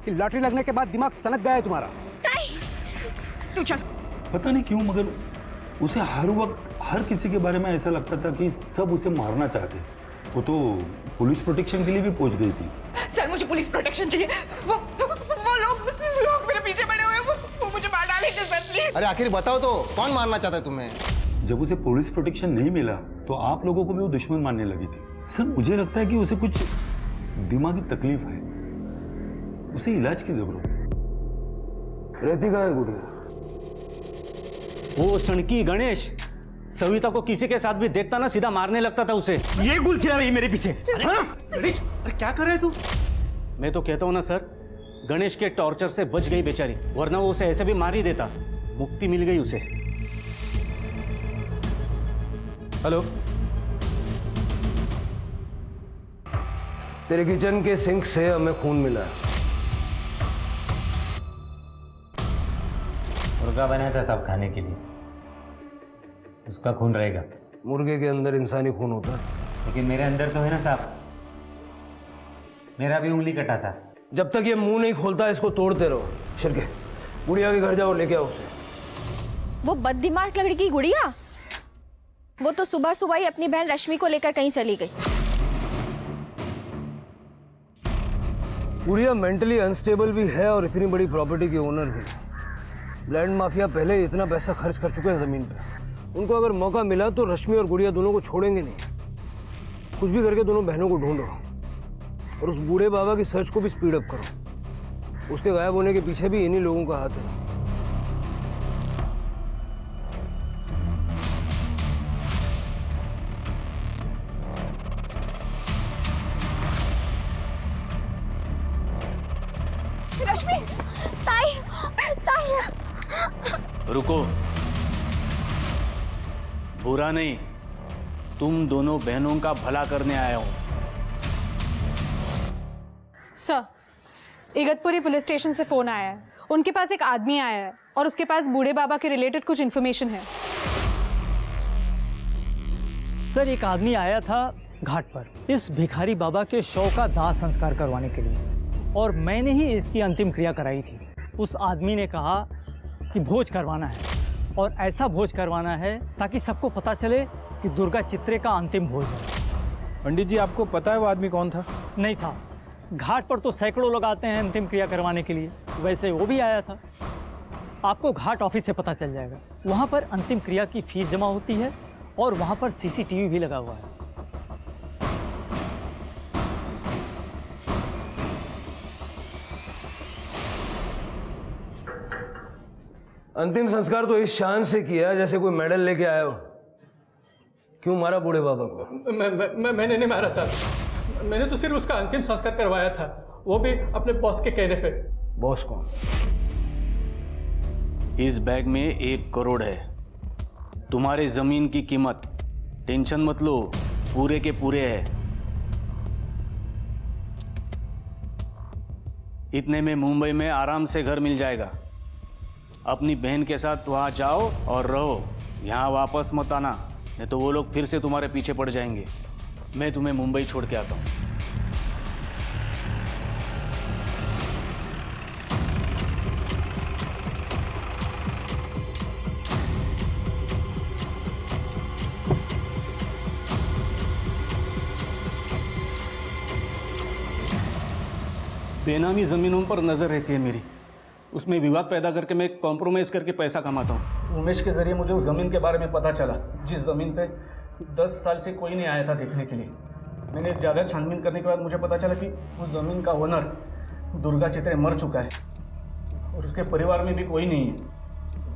[SPEAKER 13] कि लॉटरी लगने के बाद दिमाग सनक गया है तुम्हारा।
[SPEAKER 1] तू चल।
[SPEAKER 12] पता नहीं क्यों, मगर उसे हर वक्त हर किसी के बारे में ऐसा लगता था कि सब उसे मारना चाहते। वो तो पुलिस प्रोटेक्शन के लिए भी पहुंच गई थी।
[SPEAKER 1] सर, मुझे पुलिस प्रोटेक्शन चाहिए। वो लोग मेरे पीछे पड़े हुए हैं, वो मुझे मार डालेंगे सर, प्लीज।
[SPEAKER 17] अरे आखिर बताओ तो, कौन मारना चाहता है तुम्हें?
[SPEAKER 12] जब उसे पुलिस प्रोटेक्शन नहीं मिला तो आप लोगों को भी वो दुश्मन मानने लगी थी। सर, मुझे लगता है कि उसे कुछ दिमागी तकलीफ है, उसे इलाज की जरूरत है।
[SPEAKER 6] रहती कहाँ है गुड़िया?
[SPEAKER 5] वो सड़की गणेश सविता को किसी के साथ भी देखता ना सीधा मारने लगता था उसे।
[SPEAKER 10] ये गुल आ रही मेरे पीछे।
[SPEAKER 5] गणेश, अरे क्या कर रहे तू? मैं तो कहता हूँ ना सर, गणेश के टॉर्चर से बच गई बेचारी, वरना वो उसे ऐसे भी मार ही देता। मुक्ति मिल गई उसे।
[SPEAKER 6] हेलो, तेरे किचन के सिंक से हमें खून मिला है।
[SPEAKER 10] मुर्गा बना था सब खाने के लिए, उसका खून रहेगा।
[SPEAKER 6] मुर्गे के अंदर इंसानी खून होता है,
[SPEAKER 10] लेकिन मेरे अंदर तो है ना साहब, मेरा भी उंगली कटा था।
[SPEAKER 6] जब तक ये मुंह नहीं खोलता इसको तोड़ते रहो। शिरके, गुड़िया के घर जाओ, लेके आओ उसे।
[SPEAKER 11] वो बददिमाग लड़की की गुड़िया, वो तो सुबह सुबह ही अपनी बहन रश्मि को लेकर कहीं चली गई।
[SPEAKER 6] गुड़िया मेंटली अनस्टेबल भी है और इतनी बड़ी प्रॉपर्टी की ओनर भी। लैंड माफिया पहले ही इतना पैसा खर्च कर चुके हैं जमीन पे। उनको अगर मौका मिला तो रश्मि और गुड़िया दोनों को छोड़ेंगे नहीं। कुछ भी करके दोनों बहनों को ढूंढो और उस बूढ़े बाबा की सर्च को भी स्पीड अप करो। उसके गायब होने के पीछे भी इन्हीं लोगों का हाथ है।
[SPEAKER 3] रश्मि, ताई, ताई।
[SPEAKER 5] रुको, बुरा नहीं, तुम दोनों बहनों का भला करने आया हूं।
[SPEAKER 9] सर, इगतपुरी पुलिस स्टेशन से फोन आया है। उनके पास एक आदमी आया है और उसके पास बूढ़े बाबा के रिलेटेड कुछ इन्फॉर्मेशन है।
[SPEAKER 13] सर, एक आदमी आया था घाट पर इस भिखारी बाबा के शव का दाह संस्कार करवाने के लिए, और मैंने ही इसकी अंतिम क्रिया कराई थी। उस आदमी ने कहा कि भोज करवाना है, और ऐसा भोज करवाना है ताकि सबको पता चले कि दुर्गा चित्रे का अंतिम भोज है।
[SPEAKER 8] पंडित जी, आपको पता है वो आदमी कौन था?
[SPEAKER 13] नहीं साहब, घाट पर तो सैकड़ों लोग आते हैं अंतिम क्रिया करवाने के लिए, वैसे वो भी आया था। आपको घाट ऑफिस से पता चल जाएगा। वहाँ पर अंतिम क्रिया की फीस जमा होती है और वहाँ पर सीसीटीवी भी लगा हुआ है।
[SPEAKER 6] अंतिम संस्कार तो इस शान से किया जैसे कोई मेडल लेके आया हो। क्यों मारा बूढ़े बाबा को?
[SPEAKER 13] मैंने नहीं मारा साहब, मैंने तो सिर्फ उसका अंतिम संस्कार करवाया था, वो भी अपने बॉस के कहने पे।
[SPEAKER 6] बॉस कौन?
[SPEAKER 5] इस बैग में 1 करोड़ है, तुम्हारे जमीन की कीमत। टेंशन मत लो, पूरे के पूरे है। इतने में मुंबई में आराम से घर मिल जाएगा। अपनी बहन के साथ वहां जाओ और रहो, यहाँ वापस मत आना, नहीं तो वो लोग फिर से तुम्हारे पीछे पड़ जाएंगे। मैं तुम्हें मुंबई छोड़ के आता हूँ। बेनामी ज़मीनों पर नज़र रहती है मेरी, उसमें विवाद पैदा करके मैं कॉम्प्रोमाइज़ करके पैसा कमाता हूँ। उमेश के ज़रिए मुझे उस ज़मीन के बारे में पता चला, जिस ज़मीन पे 10 साल से कोई नहीं आया था देखने के लिए। मैंने ज़्यादा छानबीन करने के बाद मुझे पता चला कि उस ज़मीन का ओनर दुर्गा चित्रे मर चुका है और उसके परिवार में भी कोई नहीं है।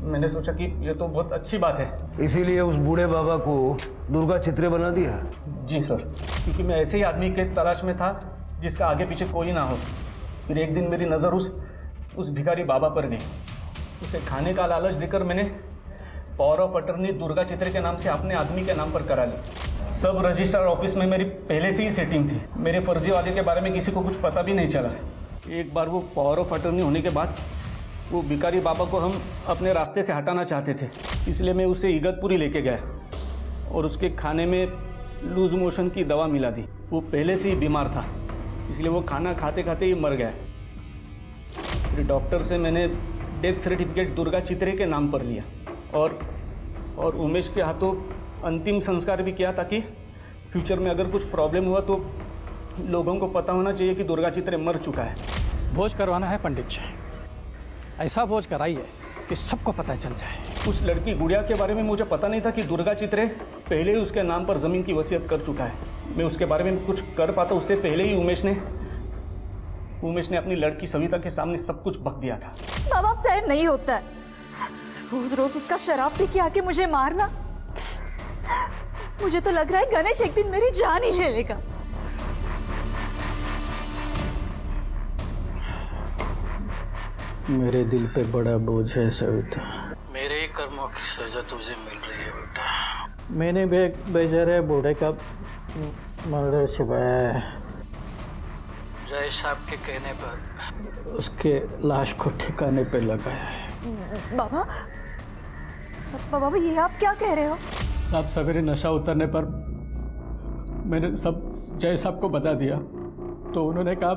[SPEAKER 5] मैंने सोचा कि ये तो बहुत अच्छी बात है।
[SPEAKER 6] इसीलिए उस बूढ़े बाबा को दुर्गा चित्रे बना दिया?
[SPEAKER 5] जी सर, क्योंकि मैं ऐसे ही आदमी के तलाश में था जिसका आगे पीछे कोई ना हो। फिर एक दिन मेरी नज़र उस भिखारी बाबा पर गई। उसे खाने का लालच देकर मैंने पावर ऑफ अटर्नी दुर्गा चित्रे के नाम से अपने आदमी के नाम पर करा ली। सब रजिस्ट्रार ऑफिस में मेरी पहले से ही सेटिंग थी। मेरे फर्जी वादे के बारे में किसी को कुछ पता भी नहीं चला। एक बार वो पावर ऑफ अटर्नी होने के बाद वो भिखारी बाबा को हम अपने रास्ते से हटाना चाहते थे, इसलिए मैं उसे इगतपुरी लेके गया और उसके खाने में लूज मोशन की दवा मिला दी। वो पहले से ही बीमार था, इसलिए वो खाना खाते खाते ही मर गया। फिर डॉक्टर से मैंने डेथ सर्टिफिकेट दुर्गा चित्रे के नाम पर लिया और उमेश के हाथों अंतिम संस्कार भी किया, ताकि फ्यूचर में अगर कुछ प्रॉब्लम हुआ तो लोगों को पता होना चाहिए कि दुर्गा चित्रे मर चुका है।
[SPEAKER 13] भोज करवाना है पंडित जी, ऐसा भोज कराइए कि सबको पता चल जाए।
[SPEAKER 5] उस लड़की गुड़िया के बारे में मुझे पता नहीं था कि दुर्गा चित्रे पहले ही उसके नाम पर ज़मीन की वसीयत कर चुका है। मैं उसके बारे में कुछ कर पाता उससे पहले ही उमेश ने अपनी लड़की सविता के सामने सब कुछ बक दिया था।
[SPEAKER 15] माँ बाप सहन नहीं होता है, रोज रोज उसका शराब पी के आके मुझे मारना। मुझे तो लग रहा है गणेश एक दिन मेरी जान ही ले लेगा।
[SPEAKER 13] मेरे दिल पे बड़ा बोझ है सविता।
[SPEAKER 21] मेरे ही कर्मों की सजा तुझे मिल रही है बेटा।
[SPEAKER 13] मैंने भी एक बेचारे बूढ़े का मर्डर छिपाया है।
[SPEAKER 21] जय साहब के कहने पर
[SPEAKER 13] उसके लाश को ठिकाने पे लगाया है।
[SPEAKER 15] बाबा ये आप क्या कह रहे हो?
[SPEAKER 13] साहब सवेरे नशा उतरने पर मैंने सब जय साहब को बता दिया, तो उन्होंने कहा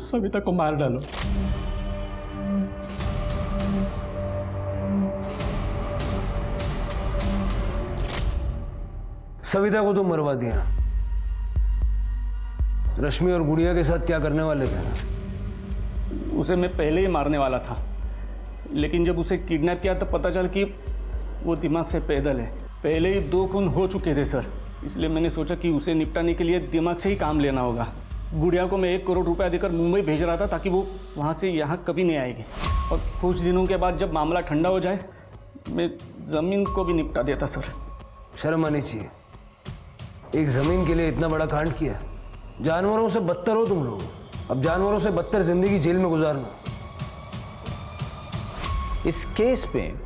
[SPEAKER 13] सविता को मार डालो।
[SPEAKER 6] सविता को तो मरवा दिया, रश्मि और गुड़िया के साथ क्या करने वाले थे?
[SPEAKER 5] उसे मैं पहले ही मारने वाला था, लेकिन जब उसे किडनैप किया तो पता चला कि वो दिमाग से पैदल है। पहले ही 2 खून हो चुके थे सर, इसलिए मैंने सोचा कि उसे निपटाने के लिए दिमाग से ही काम लेना होगा। गुड़िया को मैं 1 करोड़ रुपया देकर मुंबई भेज रहा था ताकि वो वहाँ से यहाँ कभी नहीं आएगी, और कुछ दिनों के बाद जब मामला ठंडा हो जाए मैं ज़मीन को भी निपटा देता सर।
[SPEAKER 6] शर्म आनी चाहिए, एक ज़मीन के लिए इतना बड़ा कांड किया। जानवरों से बदतर हो तुम लोग। अब जानवरों से बदतर जिंदगी जेल में गुजारना।
[SPEAKER 16] इस केस में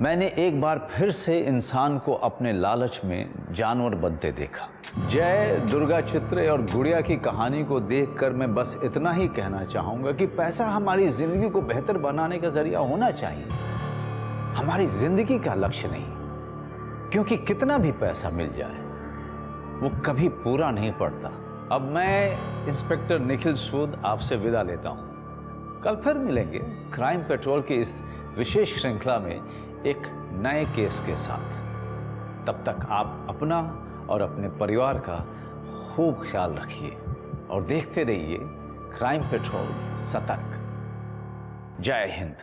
[SPEAKER 16] मैंने एक बार फिर से इंसान को अपने लालच में जानवर बनते देखा। जय, दुर्गा चित्रे और गुड़िया की कहानी को देखकर मैं बस इतना ही कहना चाहूंगा कि पैसा हमारी जिंदगी को बेहतर बनाने का जरिया होना चाहिए, हमारी जिंदगी का लक्ष्य नहीं। क्योंकि कितना भी पैसा मिल जाए वो कभी पूरा नहीं पड़ता। अब मैं इंस्पेक्टर निखिल सूद आपसे विदा लेता हूं। कल फिर मिलेंगे क्राइम पेट्रोल की इस विशेष श्रृंखला में एक नए केस के साथ। तब तक आप अपना और अपने परिवार का खूब ख्याल रखिए और देखते रहिए क्राइम पेट्रोल सतर्क। जय हिंद।